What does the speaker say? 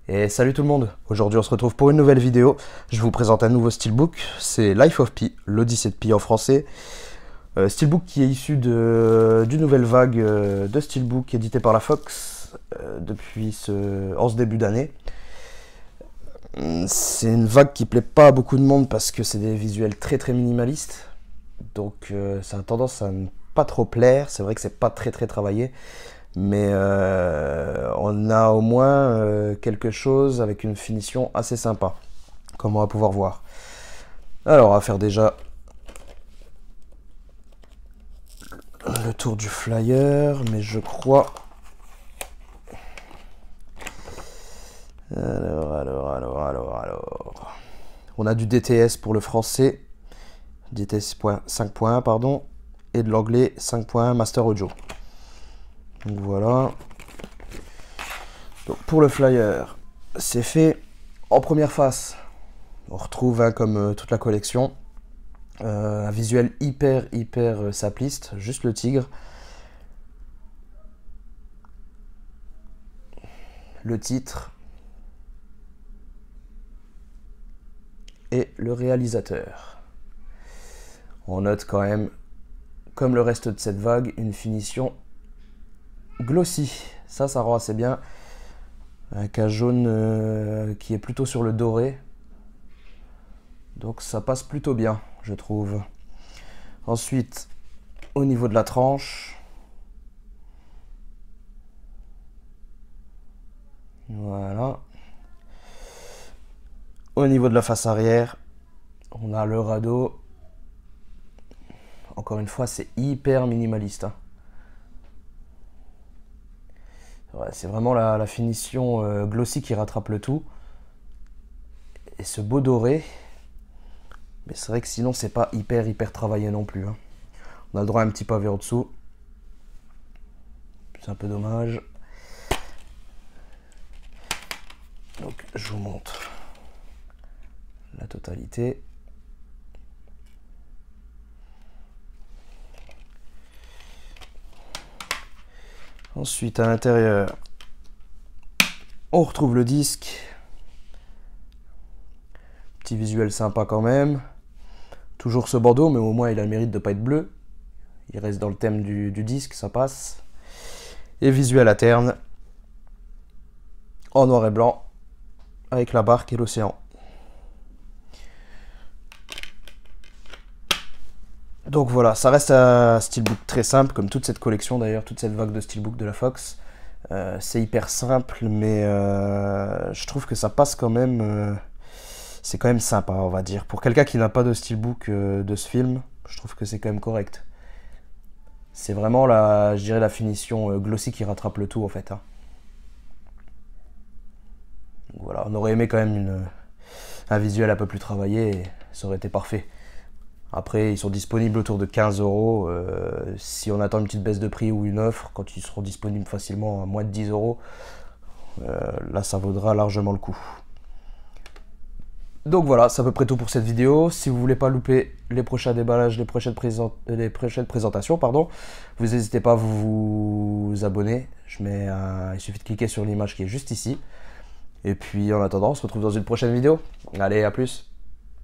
Et salut tout le monde, aujourd'hui on se retrouve pour une nouvelle vidéo. Je vous présente un nouveau steelbook, c'est Life of Pi, l'Odyssée de Pi en français. Steelbook qui est issu d'une nouvelle vague de steelbook édité par la Fox en ce début d'année. C'est une vague qui plaît pas à beaucoup de monde parce que c'est des visuels très minimalistes. Donc ça a tendance à ne pas trop plaire, c'est vrai que c'est pas très travaillé. Mais on a au moins quelque chose avec une finition assez sympa, comme on va pouvoir voir. Alors, on va faire déjà le tour du flyer, mais je crois... Alors... On a du DTS pour le français, DTS 5.1, pardon, et de l'anglais 5.1 Master Audio. Donc voilà. Donc pour le flyer, c'est fait en première face. On retrouve comme toute la collection un visuel hyper simpliste, juste le tigre, le titre et le réalisateur. On note quand même, comme le reste de cette vague, une finition glossy. Ça rend assez bien. Un cas jaune qui est plutôt sur le doré. Donc ça passe plutôt bien, je trouve. Ensuite, au niveau de la tranche. Voilà. Au niveau de la face arrière, on a le radeau. Encore une fois, c'est hyper minimaliste. Ouais, c'est vraiment la finition glossy qui rattrape le tout. Et ce beau doré. Mais c'est vrai que sinon, c'est pas hyper travaillé non plus. On a le droit à un petit pavé en dessous. C'est un peu dommage. Donc, je vous montre la totalité. Ensuite, à l'intérieur, on retrouve le disque. Petit visuel sympa quand même. Toujours ce bordeaux, mais au moins il a le mérite de ne pas être bleu. Il reste dans le thème du disque, ça passe. Et visuel à terne, en noir et blanc, avec la barque et l'océan. Donc voilà, ça reste un steelbook très simple, comme toute cette collection d'ailleurs, toute cette vague de steelbook de la Fox. C'est hyper simple, mais je trouve que ça passe quand même... c'est quand même sympa, on va dire. Pour quelqu'un qui n'a pas de steelbook de ce film, je trouve que c'est quand même correct. C'est vraiment je dirais la finition glossy qui rattrape le tout en fait. Donc voilà, on aurait aimé quand même un visuel un peu plus travaillé et ça aurait été parfait. Après, ils sont disponibles autour de 15 €. Si on attend une petite baisse de prix ou une offre, quand ils seront disponibles facilement à moins de 10 €, là ça vaudra largement le coup. Donc voilà, c'est à peu près tout pour cette vidéo. Si vous voulez pas louper les prochains déballages, les prochaines présentations, pardon, vous n'hésitez pas à vous abonner. Il suffit de cliquer sur l'image qui est juste ici. Et puis en attendant, on se retrouve dans une prochaine vidéo. Allez, à plus.